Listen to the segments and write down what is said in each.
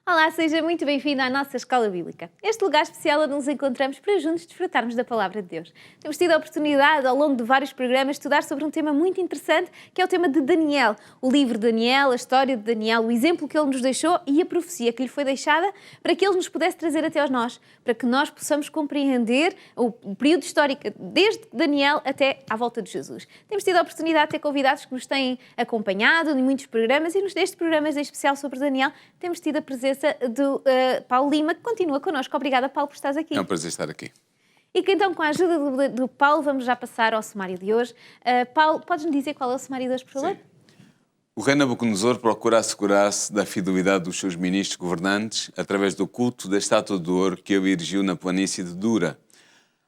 Olá, seja muito bem-vindo à nossa Escola Bíblica. Este lugar especial onde nos encontramos para juntos desfrutarmos da Palavra de Deus. Temos tido a oportunidade, ao longo de vários programas, de estudar sobre um tema muito interessante, que é o tema de Daniel. O livro de Daniel, a história de Daniel, o exemplo que ele nos deixou e a profecia que lhe foi deixada para que ele nos pudesse trazer até nós, para que nós possamos compreender o período histórico desde Daniel até à volta de Jesus. Temos tido a oportunidade de ter convidados que nos têm acompanhado em muitos programas e neste programa em especial sobre Daniel temos tido a presença do Paulo Lima, que continua connosco. Obrigada, Paulo, por estares aqui. É um prazer estar aqui. E que então, com a ajuda do Paulo, vamos já passar ao sumário de hoje. Paulo, podes-me dizer qual é o sumário de hoje, por favor? Sim. O rei Nabucodonosor procura assegurar-se da fidelidade dos seus ministros governantes através do culto da estátua de ouro que ele erigiu na planície de Dura.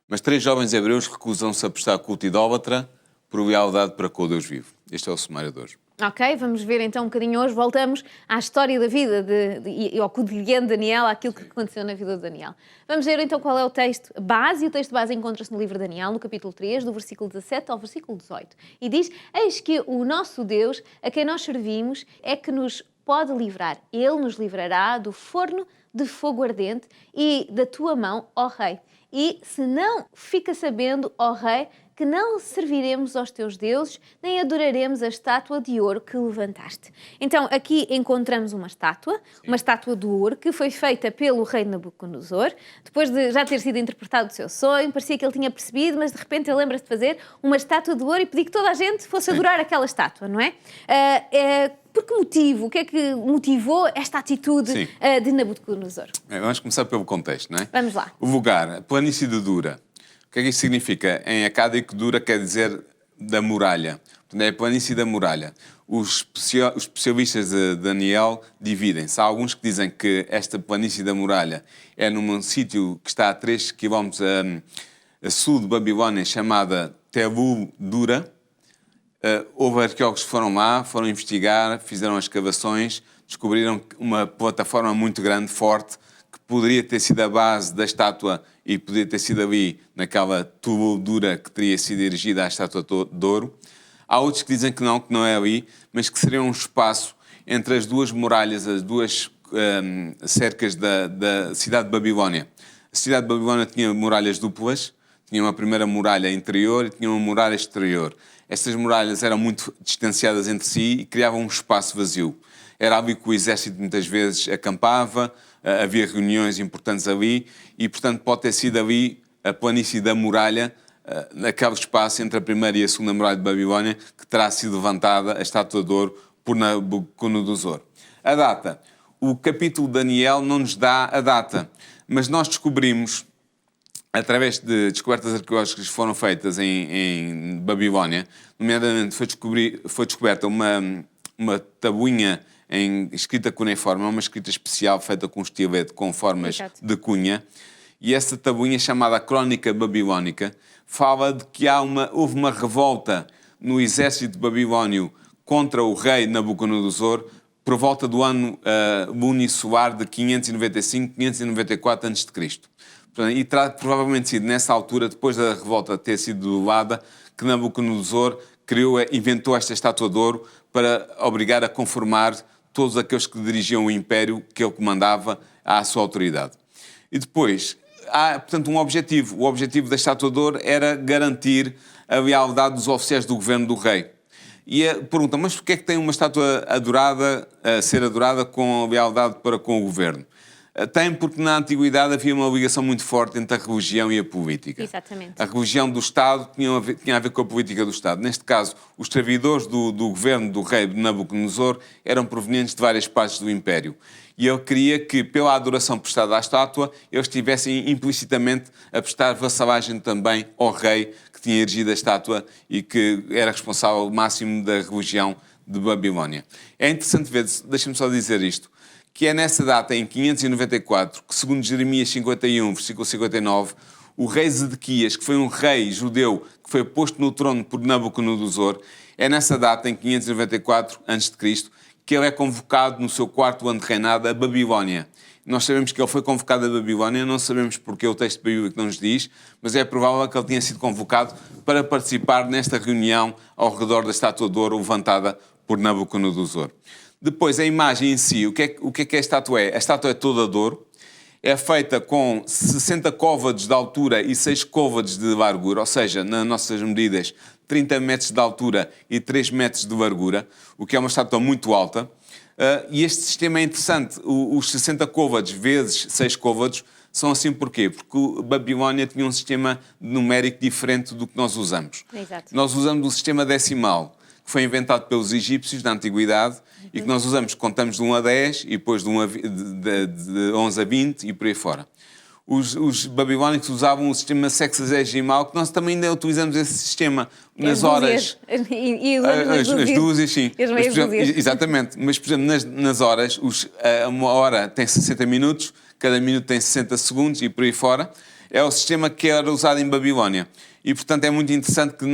Mas 3 jovens hebreus recusam-se a prestar culto idólatra por lealdade para com o Deus vivo. Este é o sumário de hoje. Ok, vamos ver então um bocadinho hoje, voltamos à história da vida e ao cotidiano de Daniel, àquilo que aconteceu na vida de Daniel. Vamos ver então qual é o texto base, e o texto base encontra-se no livro de Daniel, no capítulo 3, do versículo 17 ao versículo 18. E diz: eis que o nosso Deus, a quem nós servimos, é que nos pode livrar. Ele nos livrará do forno de fogo ardente e da tua mão, ó rei. E se não fica sabendo, ó rei, que não serviremos aos teus deuses, nem adoraremos a estátua de ouro que levantaste. Então, aqui encontramos uma estátua de ouro, que foi feita pelo rei Nabucodonosor, depois de já ter sido interpretado o seu sonho, parecia que ele tinha percebido, mas de repente ele lembra-se de fazer uma estátua de ouro e pedir que toda a gente fosse adorar aquela estátua, não é? Por que motivo? O que é que motivou esta atitude de Nabucodonosor? Vamos começar pelo contexto, não é? Vamos lá. O lugar, a planície de Dura. O que é que isso significa? Em acádico, Dura quer dizer da muralha. É a planície da muralha. Os especialistas de Daniel dividem-se. Há alguns que dizem que esta planície da muralha é num sítio que está a 3 km a sul de Babilónia, chamada Telu Dura. Houve arqueólogos que foram lá, foram investigar, fizeram as escavações, descobriram uma plataforma muito grande, forte, que poderia ter sido a base da estátua e poderia ter sido ali, naquela tubuldura que teria sido erigida à estátua de ouro. Há outros que dizem que não é ali, mas que seria um espaço entre as duas muralhas, as duas cercas da cidade de Babilónia. A cidade de Babilónia tinha muralhas duplas, tinha uma primeira muralha interior e tinha uma muralha exterior. Estas muralhas eram muito distanciadas entre si e criavam um espaço vazio. Era ali que o exército muitas vezes acampava, havia reuniões importantes ali e, portanto, pode ter sido ali a planície da muralha, naquele espaço entre a primeira e a segunda muralha de Babilónia, que terá sido levantada a estátua de ouro por Nabucodonosor. A data. O capítulo de Daniel não nos dá a data, mas nós descobrimos, através de descobertas arqueológicas que foram feitas em Babilónia, nomeadamente foi descoberta uma tabuinha escrita cuneiforme, uma escrita especial feita com estilete com formas de cunha, e essa tabuinha, chamada Crónica Babilónica, fala de que houve uma revolta no exército babilónio contra o rei Nabucodonosor por volta do ano lunissolar de 595-594 a.C. E terá provavelmente sido nessa altura, depois da revolta ter sido debelada, que Nabucodonosor inventou esta estátua de ouro para obrigar a conformar todos aqueles que dirigiam o império que ele comandava à sua autoridade. E depois, há, portanto, um objetivo. O objetivo da estátua de ouro era garantir a lealdade dos oficiais do governo do rei. E pergunta, mas porquê é que tem uma estátua a ser adorada com lealdade para com o governo? Tem porque na Antiguidade havia uma ligação muito forte entre a religião e a política. Exatamente. A religião do Estado tinha a ver com a política do Estado. Neste caso, os servidores do governo do rei Nabucodonosor eram provenientes de várias partes do Império. E ele queria que, pela adoração prestada à estátua, eles estivessem implicitamente a prestar vassalagem também ao rei que tinha erigido a estátua e que era responsável máximo da religião de Babilónia. É interessante ver, deixa-me só dizer isto, que é nessa data, em 594, que segundo Jeremias 51, versículo 59, o rei Zedequias, que foi um rei judeu que foi posto no trono por Nabucodonosor, é nessa data, em 594 a.C., que ele é convocado no seu 4º ano de reinado a Babilónia. Nós sabemos que ele foi convocado a Babilónia, não sabemos porque o texto bíblico não nos diz, mas é provável que ele tenha sido convocado para participar nesta reunião ao redor da estátua de ouro levantada por Nabucodonosor. Depois, a imagem em si, o que é que a estátua é? A estátua é toda de ouro, é feita com 60 côvados de altura e 6 côvados de largura, ou seja, nas nossas medidas, 30 metros de altura e 3 metros de largura, o que é uma estátua muito alta. E este sistema é interessante. Os 60 côvados vezes 6 côvados são assim porquê? Porque a Babilónia tinha um sistema numérico diferente do que nós usamos. Exato. Nós usamos o sistema decimal, que foi inventado pelos egípcios na Antiguidade e que nós usamos, contamos de 1 a 10 e depois de 11 a 20 e por aí fora. Os babilónicos usavam o sistema sexagesimal, que nós também ainda utilizamos esse sistema nas horas. As dúzias, sim. Exatamente. Mas, por exemplo, nas horas, uma hora tem 60 minutos, cada minuto tem 60 segundos e por aí fora. É o sistema que era usado em Babilónia. E, portanto, é muito interessante que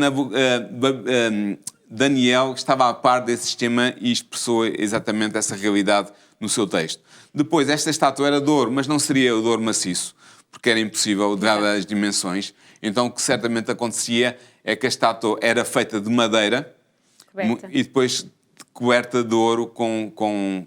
Daniel estava a par desse sistema e expressou exatamente essa realidade no seu texto. Depois, esta estátua era de ouro, mas não seria o de ouro maciço, porque era impossível, dadas as dimensões. Então, o que certamente acontecia é que a estátua era feita de madeira e depois coberta de ouro com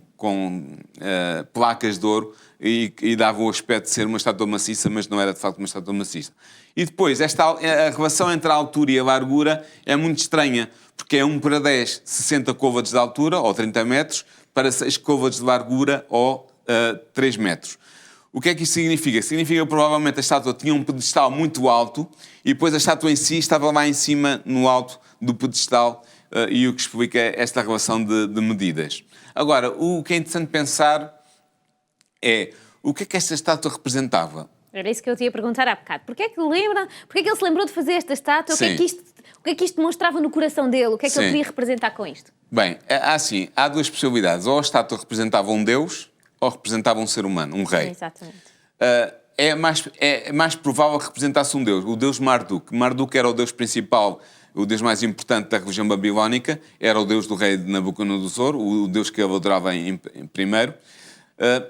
placas de ouro e dava o aspecto de ser uma estátua maciça, mas não era de facto uma estátua maciça. E depois, a relação entre a altura e a largura é muito estranha, porque é 1 para 10, 60 côvados de altura, ou 30 metros, para 6 côvados de largura, ou 3 metros. O que é que isso significa? Significa que provavelmente a estátua tinha um pedestal muito alto e depois a estátua em si estava lá em cima, no alto do pedestal, e o que explica esta relação de medidas. Agora, o que é interessante pensar é o que é que esta estátua representava? Era isso que eu te ia perguntar há bocado. Porquê é que ele se lembrou de fazer esta estátua? O que é que isto demonstrava no coração dele? O que é que ele queria representar com isto? Bem, há duas possibilidades. Ou a estátua representava um deus, ou representava um ser humano, um rei. Exatamente. É mais provável que representasse um deus, o deus Marduk. Marduk era o deus principal, o deus mais importante da religião babilónica, era o deus do rei de Nabucodonosor, o deus que ele adorava em primeiro.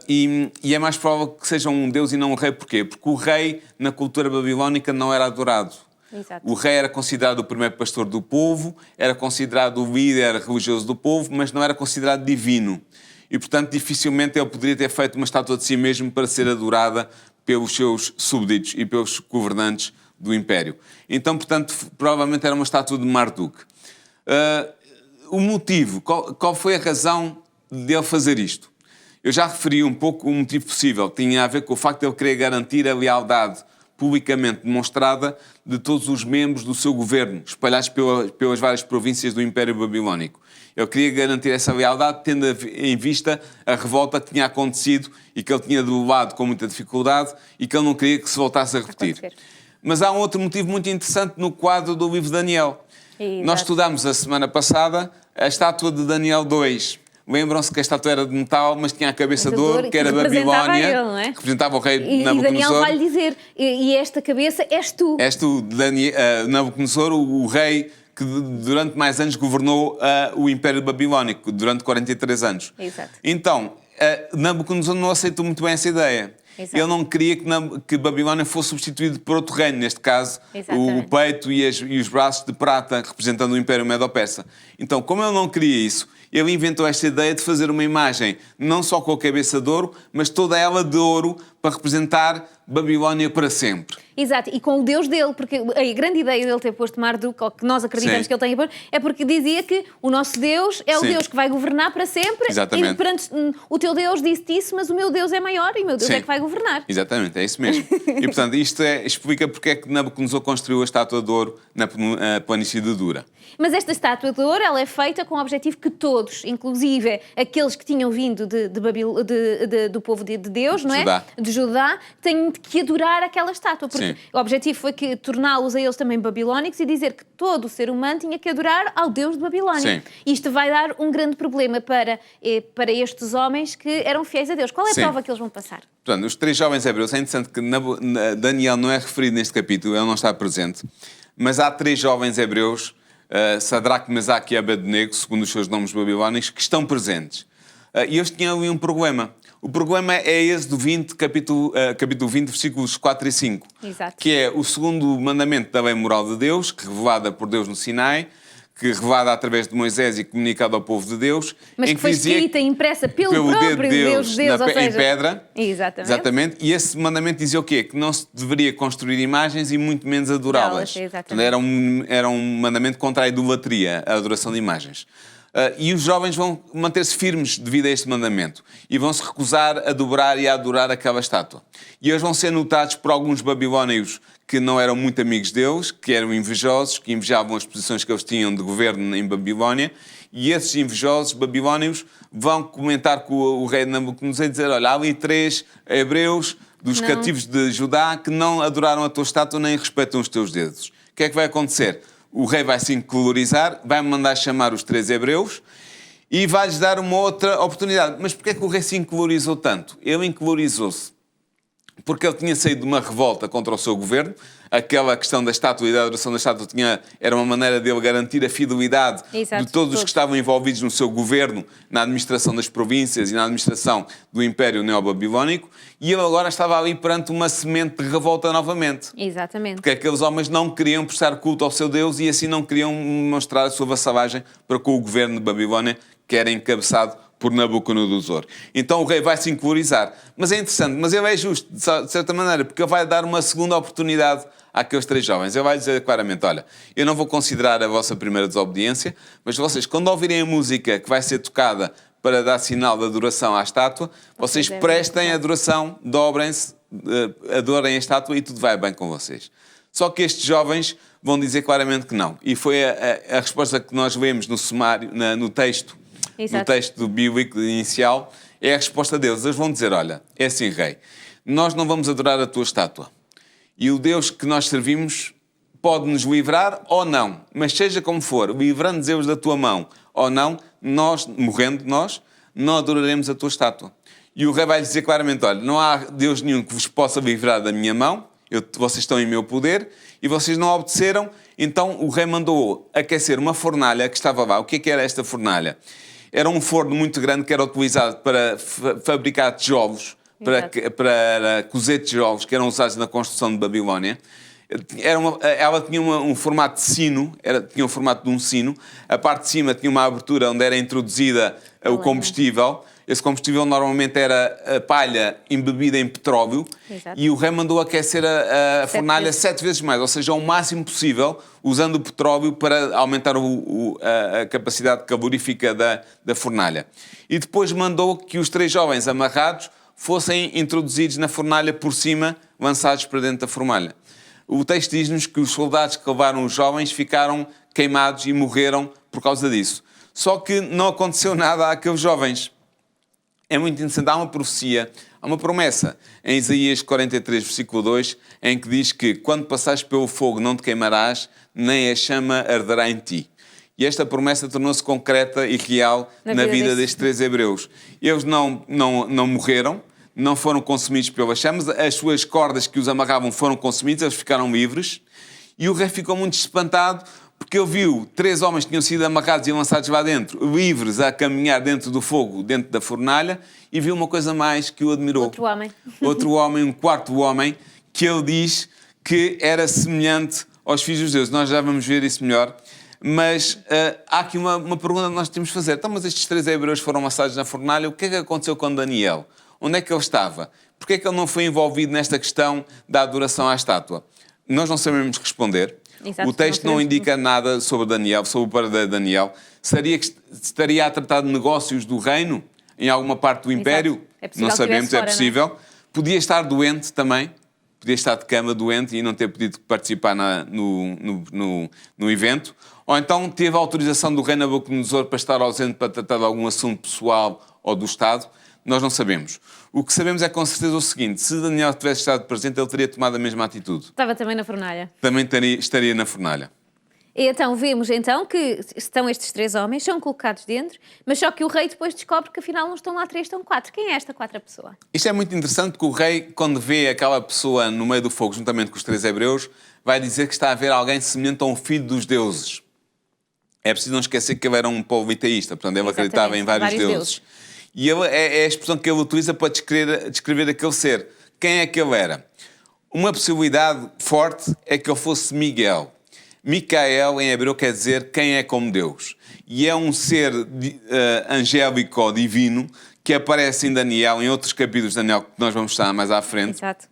E é mais provável que seja um deus e não um rei. Porquê? Porque o rei, na cultura babilónica, não era adorado. Exato. O rei era considerado o primeiro pastor do povo, era considerado o líder religioso do povo, mas não era considerado divino. E, portanto, dificilmente ele poderia ter feito uma estátua de si mesmo para ser adorada pelos seus súbditos e pelos governantes do império. Então, portanto, provavelmente era uma estátua de Marduk. O motivo, qual foi a razão dele fazer isto? Eu já referi um pouco o motivo possível. Tinha a ver com o facto de ele querer garantir a lealdade publicamente demonstrada de todos os membros do seu governo, espalhados pelas várias províncias do Império Babilónico. Ele queria garantir essa lealdade, tendo em vista a revolta que tinha acontecido e que ele tinha debelado com muita dificuldade e que ele não queria que se voltasse a repetir. Mas há um outro motivo muito interessante no quadro do livro de Daniel. Exato. Nós estudámos a semana passada a estátua de Daniel 2. Lembram-se que a estátua era de metal, mas tinha a cabeça de ouro, que era Babilónia, ele, não é? representava o rei Nabucodonosor. E Daniel vai-lhe dizer, e esta cabeça és tu. És tu, Nabucodonosor, o rei que durante mais anos governou o Império Babilónico, durante 43 anos. Exato. Então, Nabucodonosor não aceitou muito bem essa ideia. Exato. Ele não queria que Babilónia fosse substituído por outro reino, neste caso, o peito e os braços de prata, representando o Império Medo-Persa. Então, como ele não queria isso, ele inventou esta ideia de fazer uma imagem não só com a cabeça de ouro, mas toda ela de ouro para representar Babilónia para sempre. Exato, e com o Deus dele, porque a grande ideia dele ter posto Marduk, ou que nós acreditamos que ele tenha posto, é porque dizia que o nosso Deus é o Deus que vai governar para sempre. Exatamente. E perante o teu Deus disse-te isso, mas o meu Deus é maior e o meu Deus é que vai governar. Exatamente, é isso mesmo. E, portanto, isto explica porque é que Nabucodonosor construiu a estátua de ouro na planície de Dura. Mas esta estátua de ouro, ela é feita com o objetivo que todos, inclusive aqueles que tinham vindo do povo de Deus, não é? De Judá, têm que adorar aquela estátua. Porque o objetivo foi que torná-los a eles também babilónicos e dizer que todo o ser humano tinha que adorar ao Deus de Babilónia. Isto vai dar um grande problema para estes homens que eram fiéis a Deus. Qual é a prova que eles vão passar? Portanto, os 3 jovens hebreus, é interessante que Daniel não é referido neste capítulo, ele não está presente, mas há 3 jovens hebreus, Sadraque, Mesaque e Abednego, segundo os seus nomes babilónicos, que estão presentes. E eles tinham ali um problema. O problema é Êxodo 20, capítulo 20, versículos 4 e 5. Exato. Que é o segundo mandamento da lei moral de Deus, revelada por Deus no Sinai, que revelada através de Moisés e comunicada ao povo de Deus, Mas em que foi dizia escrita e impressa pelo dedo próprio de Deus, ou em seja... pedra. Exatamente. Exatamente. E esse mandamento dizia o quê? Que não se deveria construir imagens e muito menos adorá-las. Exatamente. Era um mandamento contra a idolatria, a adoração de imagens. E os jovens vão manter-se firmes devido a este mandamento e vão se recusar a dobrar e a adorar aquela estátua. E eles vão ser notados por alguns babilónios que não eram muito amigos deles, que eram invejosos, que invejavam as posições que eles tinham de governo em Babilónia, e esses invejosos babilónios vão comentar com o rei Nabucodonosor e dizer: olha, há ali 3 hebreus dos cativos de Judá que não adoraram a tua estátua nem respeitam os teus dedos. O que é que vai acontecer? O rei vai se encolorizar, vai mandar chamar os 3 hebreus e vai-lhes dar uma outra oportunidade. Mas porquê é que o rei se encolorizou tanto? Ele encolorizou-se porque ele tinha saído de uma revolta contra o seu governo. Aquela questão da estátua e da adoração da estátua era uma maneira dele garantir a fidelidade de todos os que estavam envolvidos no seu governo, na administração das províncias e na administração do Império Neobabilónico, e ele agora estava ali perante uma semente de revolta novamente. Exatamente. Porque aqueles homens não queriam prestar culto ao seu Deus e assim não queriam mostrar a sua vassalagem para com o governo de Babilónia, que era encabeçado por Nabucodonosor. Então o rei vai se encolorizar. Mas é interessante, mas ele é justo, de certa maneira, porque ele vai dar uma segunda oportunidade àqueles 3 jovens. Ele vai dizer claramente: olha, eu não vou considerar a vossa primeira desobediência, mas vocês, quando ouvirem a música que vai ser tocada para dar sinal de adoração à estátua, vocês prestem adoração, dobrem-se, adorem a estátua e tudo vai bem com vocês. Só que estes jovens vão dizer claramente que não. E foi a resposta que nós vemos no sumário, no texto, Exato. no texto bíblico inicial, é a resposta deles. Eles vão dizer: olha, é assim, rei, nós não vamos adorar a tua estátua. E o Deus que nós servimos pode nos livrar ou não. Mas seja como for, livrando Deus da tua mão ou não, nós, morrendo nós, não adoraremos a tua estátua. E o rei vai dizer claramente: olha, não há Deus nenhum que vos possa livrar da minha mão, vocês estão em meu poder, e vocês não obedeceram. Então o rei mandou aquecer uma fornalha que estava lá. O que era esta fornalha? Era um forno muito grande que era utilizado para fabricar tijolos, para cozer tijolos que eram usados na construção de Babilónia. Ela tinha um formato de sino, tinha o formato de um sino. A parte de cima tinha uma abertura onde era introduzida o combustível. Esse combustível normalmente era a palha embebida em petróleo. Exato. E o rei mandou aquecer a fornalha 7 vezes mais, ou seja, ao máximo possível, usando o petróleo para aumentar a capacidade calorífica da fornalha. E depois mandou que os 3 jovens amarrados fossem introduzidos na fornalha por cima, lançados para dentro da fornalha. O texto diz-nos que os soldados que levaram os jovens ficaram queimados e morreram por causa disso. Só que não aconteceu nada àqueles jovens. É muito interessante, há uma profecia, há uma promessa em Isaías 43, versículo 2, em que diz que quando passares pelo fogo não te queimarás, nem a chama arderá em ti. E esta promessa tornou-se concreta e real na vida destes 3 hebreus. Eles não morreram, não foram consumidos pelas chamas, as suas cordas que os amarravam foram consumidas, eles ficaram livres, e o rei ficou muito espantado, porque ele viu 3 homens que tinham sido amarrados e lançados lá dentro, livres a caminhar dentro do fogo, dentro da fornalha, e viu uma coisa mais que o admirou. Outro homem, um 4º homem, que ele diz que era semelhante aos filhos de Deus. Nós já vamos ver isso melhor. Mas há aqui uma pergunta que nós temos de fazer. Então, mas estes 3 hebreus foram lançados na fornalha, o que é que aconteceu com Daniel? Onde é que ele estava? Porquê é que ele não foi envolvido nesta questão da adoração à estátua? Nós não sabemos responder. Exato, o texto não indica nada sobre Daniel, sobre o paradeiro de Daniel. Estaria a tratar de negócios do reino, em alguma parte do Império? Não sabemos, é possível. Não é? Podia estar doente também, podia estar de cama doente e não ter podido participar no evento. Ou então teve a autorização do rei Nabucodonosor para estar ausente para tratar de algum assunto pessoal ou do Estado. Nós não sabemos. O que sabemos é com certeza o seguinte: se Daniel tivesse estado presente, ele teria tomado a mesma atitude. Estava também na fornalha. Também estaria na fornalha. E então vemos que estão estes 3 homens, são colocados dentro, mas só que o rei depois descobre que afinal não estão lá 3, estão 4. Quem é esta 4ª pessoa? Isto é muito interessante porque o rei, quando vê aquela pessoa no meio do fogo, juntamente com os 3 hebreus, vai dizer que está a ver alguém semelhante a um filho dos deuses. É preciso não esquecer que ele era um povo iteísta, portanto ele acreditava em vários deuses. E é a expressão que ele utiliza para descrever aquele ser. Quem é que ele era? Uma possibilidade forte é que ele fosse Miguel. Micael, em hebreu, quer dizer quem é como Deus. E é um ser angélico ou divino que aparece em Daniel, em outros capítulos de Daniel, que nós vamos estar mais à frente, Exato.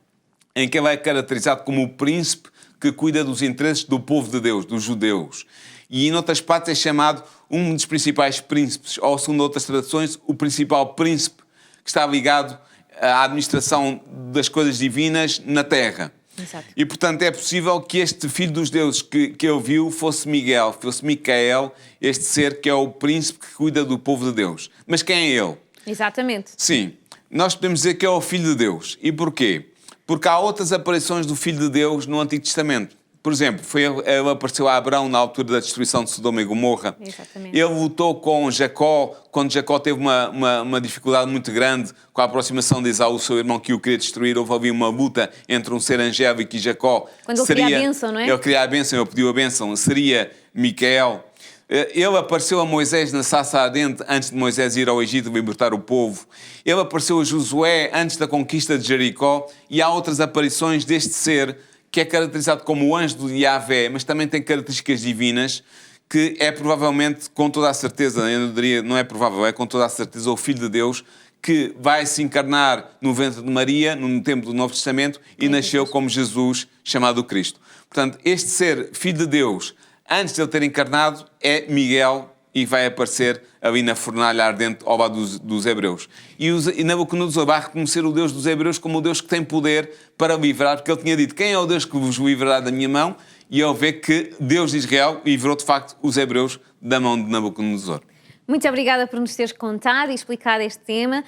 em que ele é caracterizado como o príncipe que cuida dos interesses do povo de Deus, dos judeus. E em outras partes é chamado um dos principais príncipes, ou segundo outras traduções, o principal príncipe que está ligado à administração das coisas divinas na terra. Exato. E, portanto, é possível que este filho dos deuses que ele viu fosse Miguel, fosse Micael, este ser que é o príncipe que cuida do povo de Deus. Mas quem é ele? Exatamente. Sim, nós podemos dizer que é o Filho de Deus. E porquê? Porque há outras aparições do Filho de Deus no Antigo Testamento. Por exemplo, ele apareceu a Abraão na altura da destruição de Sodoma e Gomorra. Exatamente. Ele lutou com Jacó, quando Jacó teve uma dificuldade muito grande com a aproximação de Esaú, seu irmão, que o queria destruir. Houve ali uma luta entre um ser angélico e Jacó. Quando ele queria a bênção, não é? Ele queria a bênção, ele pediu a bênção. Seria Micael. Ele apareceu a Moisés na sarça ardente antes de Moisés ir ao Egito libertar o povo. Ele apareceu a Josué antes da conquista de Jericó. E há outras aparições deste ser que é caracterizado como o anjo de Yahvé, mas também tem características divinas, que é provavelmente, com toda a certeza, eu não diria, não é provável, é com toda a certeza o Filho de Deus, que vai se encarnar no ventre de Maria, no tempo do Novo Testamento, e nasceu como Jesus, chamado Cristo. Portanto, este ser Filho de Deus, antes de ele ter encarnado, é Miguel, e vai aparecer ali na fornalha ardente ao lado dos hebreus. E Nabucodonosor vai reconhecer o Deus dos hebreus como o Deus que tem poder para livrar, porque ele tinha dito, quem é o Deus que vos livrará da minha mão? E ele vê que Deus de Israel livrou de facto os hebreus da mão de Nabucodonosor. Muito obrigada por nos teres contado e explicado este tema.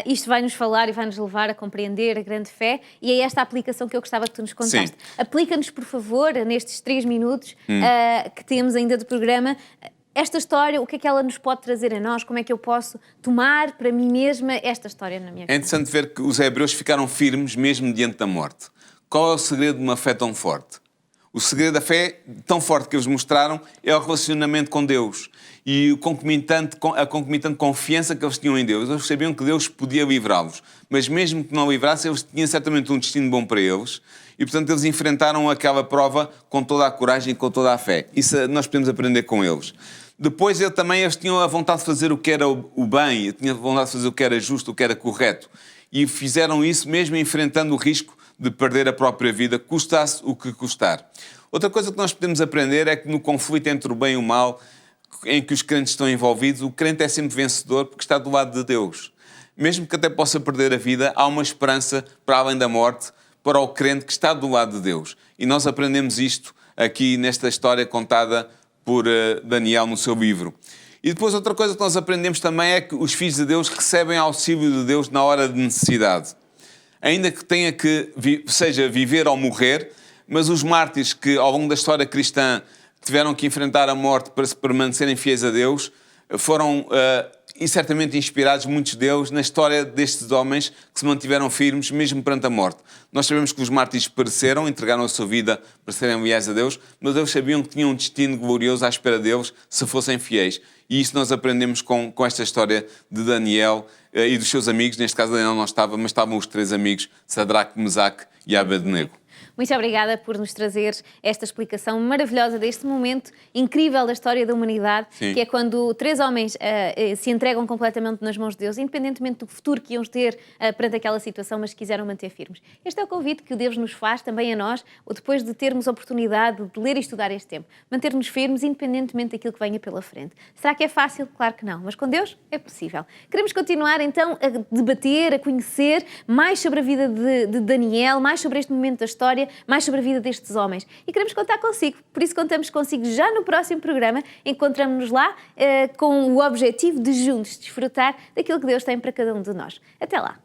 Isto vai-nos falar e vai-nos levar a compreender a grande fé, e é esta a aplicação que eu gostava que tu nos contaste. Sim. Aplica-nos, por favor, nestes 3 minutos que temos ainda de programa, esta história, o que é que ela nos pode trazer a nós? Como é que eu posso tomar para mim mesma esta história na minha vida? É interessante ver que os hebreus ficaram firmes mesmo diante da morte. Qual é o segredo de uma fé tão forte? O segredo da fé tão forte que eles mostraram é o relacionamento com Deus e a concomitante confiança que eles tinham em Deus. Eles sabiam que Deus podia livrá-los, mas mesmo que não livrasse, eles tinham certamente um destino bom para eles. E, portanto, eles enfrentaram aquela prova com toda a coragem e com toda a fé. Isso nós podemos aprender com eles. Depois, eles tinham a vontade de fazer o que era o bem, tinham a vontade de fazer o que era justo, o que era correto. E fizeram isso mesmo enfrentando o risco de perder a própria vida, custasse o que custar. Outra coisa que nós podemos aprender é que no conflito entre o bem e o mal, em que os crentes estão envolvidos, o crente é sempre vencedor porque está do lado de Deus. Mesmo que até possa perder a vida, há uma esperança para além da morte, para o crente que está do lado de Deus. E nós aprendemos isto aqui nesta história contada por Daniel no seu livro. E depois outra coisa que nós aprendemos também é que os filhos de Deus recebem auxílio de Deus na hora de necessidade. Ainda que tenha que, seja viver ou morrer, mas os mártires que ao longo da história cristã tiveram que enfrentar a morte para se permanecerem fiéis a Deus, foram e certamente inspirados, muitos deles, na história destes homens que se mantiveram firmes mesmo perante a morte. Nós sabemos que os mártires pereceram, entregaram a sua vida para serem leais a Deus, mas eles sabiam que tinham um destino glorioso à espera deles se fossem fiéis. E isso nós aprendemos com esta história de Daniel e dos seus amigos. Neste caso Daniel não estava, mas estavam os 3 amigos, Sadraque, Mesaque e Abednego. Muito obrigada por nos trazer esta explicação maravilhosa deste momento incrível da história da humanidade, Sim. que é quando 3 homens se entregam completamente nas mãos de Deus, independentemente do futuro que iam ter perante aquela situação, mas quiseram manter firmes. Este é o convite que Deus nos faz também a nós, depois de termos a oportunidade de ler e estudar este tempo. Manter-nos firmes, independentemente daquilo que venha pela frente. Será que é fácil? Claro que não, mas com Deus é possível. Queremos continuar então a debater, a conhecer mais sobre a vida de Daniel, mais sobre este momento da história, mais sobre a vida destes homens. E queremos contar consigo, por isso contamos consigo já no próximo programa. Encontramos-nos lá com o objetivo de juntos desfrutar daquilo que Deus tem para cada um de nós. Até lá!